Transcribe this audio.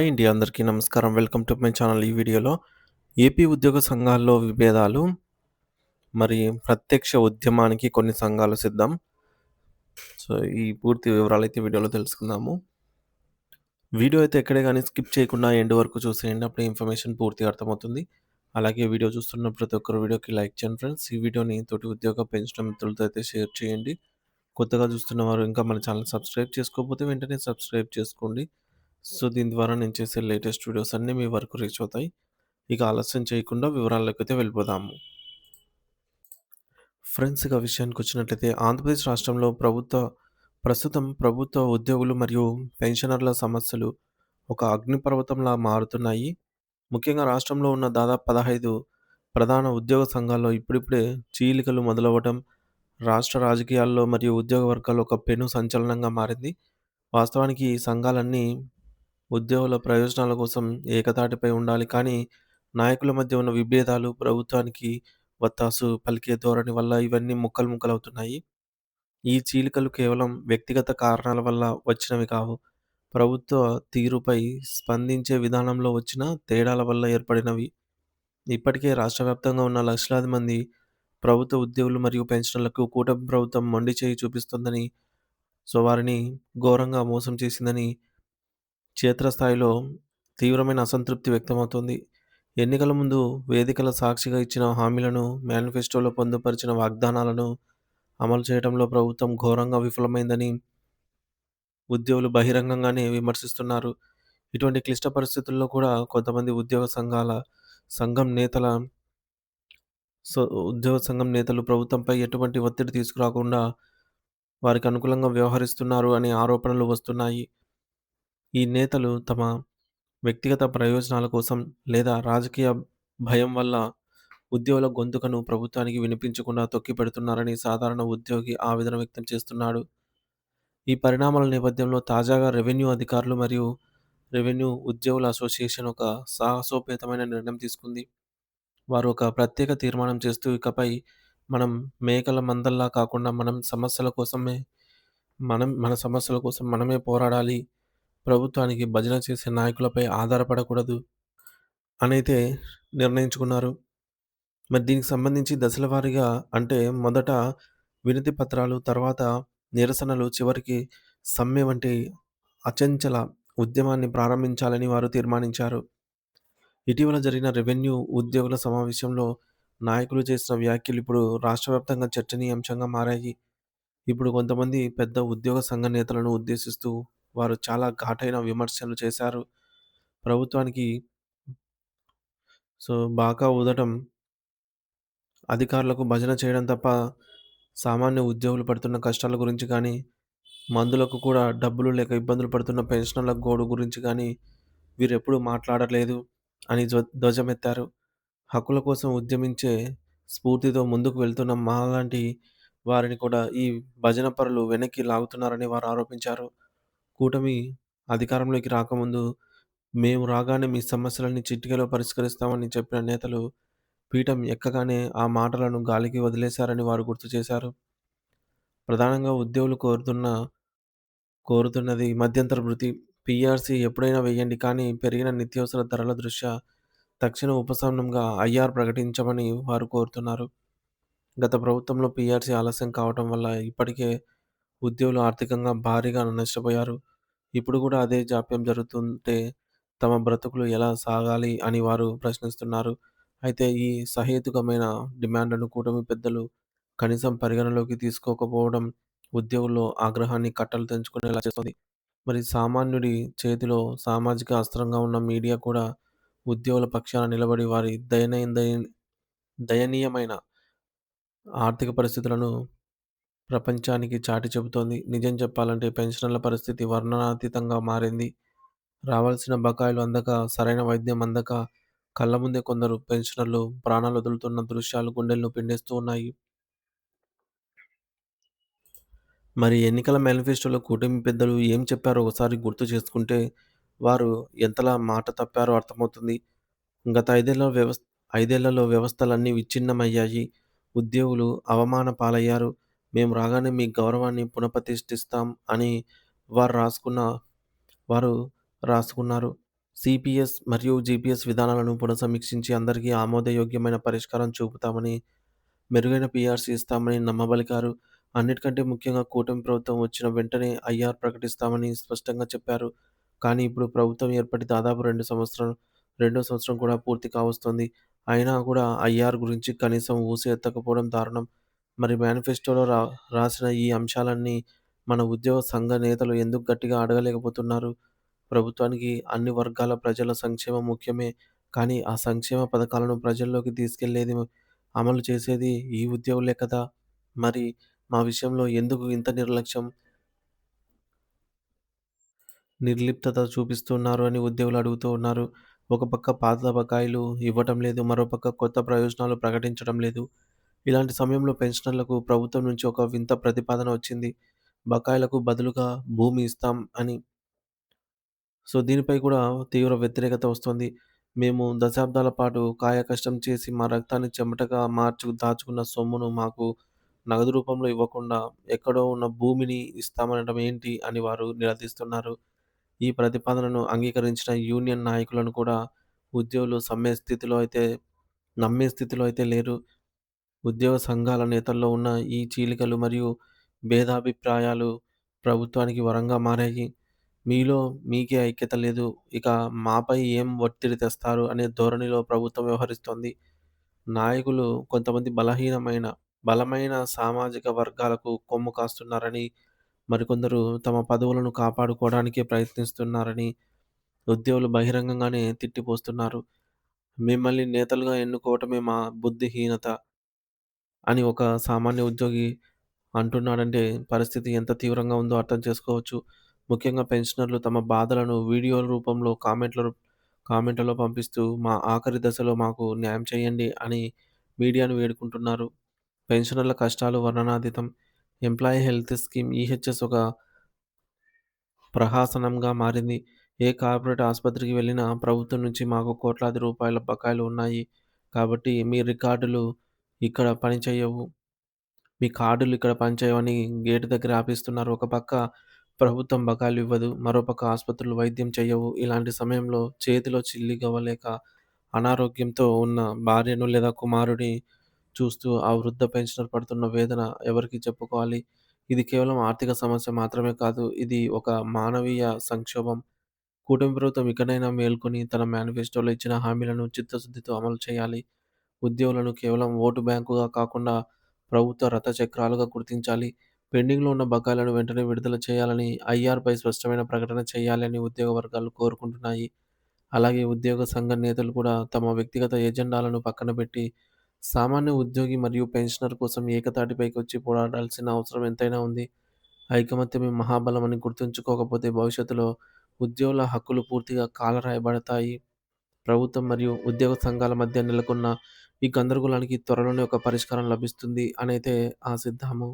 Hi అండి. అందరికీ నమస్కారం. Welcome to my channel. ఈ వీడియోలో ఏపీ ఉద్యోగ సంఘాల్లో విభేదాలు, మరి ప్రత్యక్ష ఉద్యమానికి కొన్ని సంఘాలు సిద్ధం. సో, ఈ పూర్తి వివరాలైతే వీడియోలో తెలుసుకుందాము. వీడియో అయితే ఎక్కడే గాని స్కిప్ చేయకుండా ఎండ్ వరకు చూసేయండి. అప్పుడే ఇన్ఫర్మేషన్ పూర్తిగా అర్థమవుతుంది. అలాగే వీడియో చూస్తున్న ప్రతి ఒక్కరు వీడియోకి లైక్ చేయండి ఫ్రెండ్స్. ఈ వీడియోని తోటి ఉద్యోగ పెన్షన్ మిత్రులతో అయితే షేర్ చేయండి. కొత్తగా చూస్తున్న వారు ఇంకా మన ఛానల్ సబ్స్క్రైబ్ చేసుకోకపోతే వెంటనే సబ్స్క్రైబ్ చేసుకోండి. సో, దీని ద్వారా నేను చేసే లేటెస్ట్ వీడియోస్ అన్నీ మీ వరకు రీచ్ అవుతాయి. ఇక ఆలస్యం చేయకుండా వివరాల్లోకైతే వెళ్ళిపోదాము. ఫ్రెండ్స్, ఇక విషయానికొచ్చినట్లయితే ఆంధ్రప్రదేశ్ రాష్ట్రంలో ప్రస్తుతం ప్రభుత్వ ఉద్యోగులు మరియు పెన్షనర్ల సమస్యలు ఒక అగ్నిపర్వతంలా మారుతున్నాయి. ముఖ్యంగా రాష్ట్రంలో ఉన్న దాదాపు 15 ప్రధాన ఉద్యోగ సంఘాల్లో ఇప్పుడిప్పుడే చీలికలు మొదలవ్వటం రాష్ట్ర రాజకీయాల్లో మరియు ఉద్యోగ వర్గాల్లో ఒక పెను సంచలనంగా మారింది. వాస్తవానికి ఈ సంఘాలన్నీ ఉద్యోగుల ప్రయోజనాల కోసం ఏకతాటిపై ఉండాలి. కానీ నాయకుల మధ్య ఉన్న విభేదాలు, ప్రభుత్వానికి వత్తాసు పలికే ధోరణి వల్ల ఇవన్నీ ముక్కలు ముక్కలవుతున్నాయి. ఈ చీలికలు కేవలం వ్యక్తిగత కారణాల వల్ల వచ్చినవి కావు. ప్రభుత్వ తీరుపై స్పందించే విధానంలో వచ్చిన తేడాల వల్ల ఏర్పడినవి. ఇప్పటికే రాష్ట్ర వ్యాప్తంగా ఉన్న లక్షలాది మంది ప్రభుత్వ ఉద్యోగులు మరియు పెన్షనర్లకు కూటమి ప్రభుత్వం మొండి చేయి చూపిస్తోందని, వారిని ఘోరంగా మోసం చేసిందని క్షేత్రస్థాయిలో తీవ్రమైన అసంతృప్తి వ్యక్తమవుతోంది. ఎన్నికల ముందు వేదికల సాక్షిగా ఇచ్చిన హామీలను, మేనిఫెస్టోలో పొందుపరిచిన వాగ్దానాలను అమలు చేయడంలో ప్రభుత్వం ఘోరంగా విఫలమైందని ఉద్యోగులు బహిరంగంగానే విమర్శిస్తున్నారు. ఇటువంటి క్లిష్ట పరిస్థితుల్లో కూడా కొంతమంది సంఘం నేతల సో ఉద్యోగ సంఘం నేతలు ప్రభుత్వంపై ఎటువంటి ఒత్తిడి తీసుకురాకుండా వారికి అనుకూలంగా వ్యవహరిస్తున్నారు అనే ఆరోపణలు వస్తున్నాయి. ఈ నేతలు తమ వ్యక్తిగత ప్రయోజనాల కోసం లేదా రాజకీయ భయం వల్ల ఉద్యోగుల గొంతుకను ప్రభుత్వానికి వినిపించకుండా తొక్కిపెడుతున్నారని సాధారణ ఉద్యోగి ఆవేదన వ్యక్తం చేస్తున్నాడు. ఈ పరిణామాల నేపథ్యంలో తాజాగా రెవెన్యూ అధికారులు మరియు రెవెన్యూ ఉద్యోగుల అసోసియేషన్ ఒక సాహసోపేతమైన నిర్ణయం తీసుకుంది. వారు ఒక ప్రత్యేక తీర్మానం చేస్తూ ఇకపై మనం మేకల మందల్లా కాకుండా మన సమస్యల కోసం మనమే పోరాడాలి. ప్రభుత్వానికి భజన చేసే నాయకులపై ఆధారపడకూడదు అనైతే నిర్ణయించుకున్నారు. మరి దీనికి సంబంధించి దశల వారీగా అంటే మొదట వినతి పత్రాలు, తర్వాత నిరసనలు, చివరికి సమ్మె వంటి అచంచల ఉద్యమాన్ని ప్రారంభించాలని వారు తీర్మానించారు. ఇటీవల జరిగిన రెవెన్యూ ఉద్యోగుల సమావేశంలో నాయకులు చేసిన వ్యాఖ్యలు ఇప్పుడు రాష్ట్ర వ్యాప్తంగా చర్చనీయాంశంగా మారాయి. ఇప్పుడు కొంతమంది పెద్ద ఉద్యోగ సంఘ నేతలను ఉద్దేశిస్తూ వారు చాలా ఘాటైన విమర్శలు చేశారు. ప్రభుత్వానికి బాకా ఊదటం, అధికారులకు భజన చేయడం తప్ప సామాన్య ఉద్యోగులు పడుతున్న కష్టాల గురించి కానీ, మందులకు కూడా డబ్బులు లేక ఇబ్బందులు పడుతున్న పెన్షనర్ల గోడు గురించి కానీ వీరెప్పుడూ మాట్లాడలేదు అని ధ్వజమెత్తారు. హక్కుల కోసం ఉద్యమించే స్ఫూర్తితో ముందుకు వెళ్తున్న మాలాంటి వారిని కూడా ఈ భజన పరులు వెనక్కి లాగుతున్నారని వారు ఆరోపించారు. కూటమి అధికారంలోకి రాకముందు మేము రాగానే మీ సమస్యలన్నీ చిటికెలో పరిష్కరిస్తామని చెప్పిన నేతలు పీఠం ఎక్కగానే ఆ మాటలను గాలికి వదిలేశారని వారు గుర్తు చేశారు. ప్రధానంగా ఉద్యోగులు కోరుతున్నది మధ్యంతర భృతి, పీఆర్సీ ఎప్పుడైనా వేయండి, కానీ పెరిగిన నిత్యావసర ధరల దృష్ట్యా తక్షణ ఉపశమనంగా ఐఆర్ ప్రకటించమని వారు కోరుతున్నారు. గత ప్రభుత్వంలో పీఆర్సీ ఆలస్యం కావటం వల్ల ఇప్పటికే ఉద్యోగులు ఆర్థికంగా భారీగా నష్టపోయారు. ఇప్పుడు కూడా అదే జాప్యం జరుగుతుంటే తమ బ్రతుకులు ఎలా సాగాలి అని వారు ప్రశ్నిస్తున్నారు. అయితే ఈ సహేతుకమైన డిమాండ్లను కూటమి పెద్దలు కనీసం పరిగణలోకి తీసుకోకపోవడం ఉద్యోగుల్లో ఆగ్రహాన్ని కట్టలు తెంచుకునేలా చేస్తుంది. మరి సామాన్యుడి చేతిలో సామాజిక అస్త్రంగా ఉన్న మీడియా కూడా ఉద్యోగుల పక్షాన నిలబడి వారి దయనీయమైన ఆర్థిక పరిస్థితులను ప్రపంచానికి చాటి చెబుతోంది. నిజం చెప్పాలంటే పెన్షనర్ల పరిస్థితి వర్ణనాతీతంగా మారింది. రావాల్సిన బకాయిలు అందక, సరైన వైద్యం అందక కళ్ళ ముందే కొందరు పెన్షనర్లు ప్రాణాలొదులుతున్న దృశ్యాలు గుండెలను పిండేస్తూ ఉన్నాయి. మరి ఎన్నికల మేనిఫెస్టోలో కూటమి పెద్దలు ఏం చెప్పారో ఒకసారి గుర్తు చేసుకుంటే వారు ఎంతలా మాట తప్పారో అర్థమవుతుంది. గత 5 ఏళ్లలో వ్యవస్థలన్నీ విచ్ఛిన్నమయ్యాయి. ఉద్యోగులు అవమాన పాలయ్యారు. మేము రాగానే మీ గౌరవాన్ని పునఃప్రతిష్ఠిస్తాం అని వారు రాసుకున్న వారు రాసుకున్నారు. సిపిఎస్ మరియు జిపిఎస్ విధానాలను పునఃసమీక్షించి అందరికీ ఆమోదయోగ్యమైన పరిష్కారం చూపుతామని, మెరుగైన పీఆర్సీ ఇస్తామని నమ్మబలికారు. అన్నిటికంటే ముఖ్యంగా కూటమి ప్రభుత్వం వచ్చిన వెంటనే ఐఆర్ ప్రకటిస్తామని స్పష్టంగా చెప్పారు. కానీ ఇప్పుడు ప్రభుత్వం ఏర్పడి దాదాపు రెండో సంవత్సరం కూడా పూర్తి కావస్తోంది. అయినా కూడా ఐఆర్ గురించి కనీసం ఊసే ఎత్తకపోవడం దారుణం. మరి మేనిఫెస్టోలో రాసిన ఈ అంశాలన్నీ మన ఉద్యోగ సంఘ నేతలు ఎందుకు గట్టిగా అడగలేకపోతున్నారు? ప్రభుత్వానికి అన్ని వర్గాల ప్రజల సంక్షేమం ముఖ్యమే. కానీ ఆ సంక్షేమ పథకాలను ప్రజల్లోకి తీసుకెళ్లేది, అమలు చేసేది ఈ ఉద్యోగులే కదా! మరి మా విషయంలో ఎందుకు ఇంత నిర్లిప్తత చూపిస్తున్నారు అని ఉద్యోగులు అడుగుతూ ఉన్నారు. ఒక పక్క పాత బకాయిలు ఇవ్వటం లేదు. మరోపక్క కొత్త ప్రయోజనాలు ప్రకటించడం లేదు. ఇలాంటి సమయంలో పెన్షనర్లకు ప్రభుత్వం నుంచి ఒక వింత ప్రతిపాదన వచ్చింది. బకాయిలకు బదులుగా భూమి ఇస్తాం అని. దీనిపై కూడా తీవ్ర వ్యతిరేకత వస్తోంది. మేము దశాబ్దాల పాటు కాయకష్టం చేసి మా రక్తాన్ని చెమటగా దాచుకున్న సొమ్మును మాకు నగదు రూపంలో ఇవ్వకుండా ఎక్కడో ఉన్న భూమిని ఇస్తామనడం ఏంటి అని వారు నిలదీస్తున్నారు. ఈ ప్రతిపాదనను అంగీకరించిన యూనియన్ నాయకులను కూడా ఉద్యోగులు నమ్మే స్థితిలో అయితే లేరు. ఉద్యోగ సంఘాల నేతల్లో ఉన్న ఈ చీలికలు మరియు భేదాభిప్రాయాలు ప్రభుత్వానికి వరంగా మారాయి. మీలో మీకే ఐక్యత లేదు. ఇక మాపై ఏం ఒత్తిడి తెస్తారు అనే ధోరణిలో ప్రభుత్వం వ్యవహరిస్తోంది. నాయకులు కొంతమంది బలమైన సామాజిక వర్గాలకు కొమ్ము కాస్తున్నారని, మరికొందరు తమ పదవులను కాపాడుకోవడానికే ప్రయత్నిస్తున్నారని ఉద్యోగులు బహిరంగంగానే తిట్టిపోస్తున్నారు. మిమ్మల్ని నేతలుగా ఎన్నుకోవటమే మా బుద్ధిహీనత అని ఒక సామాన్య ఉద్యోగి అంటున్నాడంటే పరిస్థితి ఎంత తీవ్రంగా ఉందో అర్థం చేసుకోవచ్చు. ముఖ్యంగా పెన్షనర్లు తమ బాధలను వీడియోల రూపంలో కామెంట్లలో పంపిస్తూ మా ఆఖరి దశలో మాకు న్యాయం చేయండి అని మీడియాను వేడుకుంటున్నారు. పెన్షనర్ల కష్టాలు వర్ణనాతీతం. ఎంప్లాయీ హెల్త్ స్కీమ్ ఈహెచ్ఎస్ ఒక ప్రహసనంగా మారింది. ఏ కార్పొరేట్ ఆసుపత్రికి వెళ్ళినా ప్రభుత్వం నుంచి మాకు కోట్లాది రూపాయల బకాయిలు ఉన్నాయి. కాబట్టి ఇక్కడ పనిచేయవు. మీ కార్డులు ఇక్కడ పనిచేయవని గేటు దగ్గర ఆపేస్తున్నారు. ఒక పక్క ప్రభుత్వం బకాయిలు ఇవ్వదు. మరోపక్క ఆసుపత్రులు వైద్యం చేయవు. ఇలాంటి సమయంలో చేతిలో చిల్లిగవ్వ లేక అనారోగ్యంతో ఉన్న భార్యను లేదా కుమారుడిని చూస్తూ ఆ వృద్ధ పెన్షనర్ పడుతున్న వేదన ఎవరికి చెప్పుకోవాలి? ఇది కేవలం ఆర్థిక సమస్య మాత్రమే కాదు. ఇది ఒక మానవీయ సంక్షోభం. కూటమి ప్రభుత్వం ఇకనైనా మేల్కొని తన మేనిఫెస్టోలో ఇచ్చిన హామీలను చిత్తశుద్ధితో అమలు చేయాలి. ఉద్యోగులను కేవలం ఓటు బ్యాంకుగా కాకుండా ప్రభుత్వ రథచక్రాలుగా గుర్తించాలి. పెండింగ్‌లో ఉన్న బకాయిలను వెంటనే విడుదల చేయాలని, ఐఆర్‌పై స్పష్టమైన ప్రకటన చేయాలని ఉద్యోగ వర్గాలు కోరుకుంటున్నాయి. అలాగే ఉద్యోగ సంఘ నేతలు కూడా తమ వ్యక్తిగత ఎజెండాలను పక్కన పెట్టి, సామాన్య ఉద్యోగి మరియు పెన్షనర్ కోసం ఏకతాటిపైకొచ్చి పోరాడాల్సిన అవసరం ఎంతైనా ఉంది. ఐకమత్యమే మహాబలమని గుర్తుంచుకోకపోతే భవిష్యత్తులో ఉద్యోగుల హక్కులు పూర్తిగా కాలరాయబడతాయి. ప్రభుత్వం మరియు ఉద్యోగ సంఘాల మధ్య నెలకొన్న ఈ గందరగోళానికి త్వరలోనే ఒక పరిష్కారం లభిస్తుంది అనైతే ఆశిద్దాము.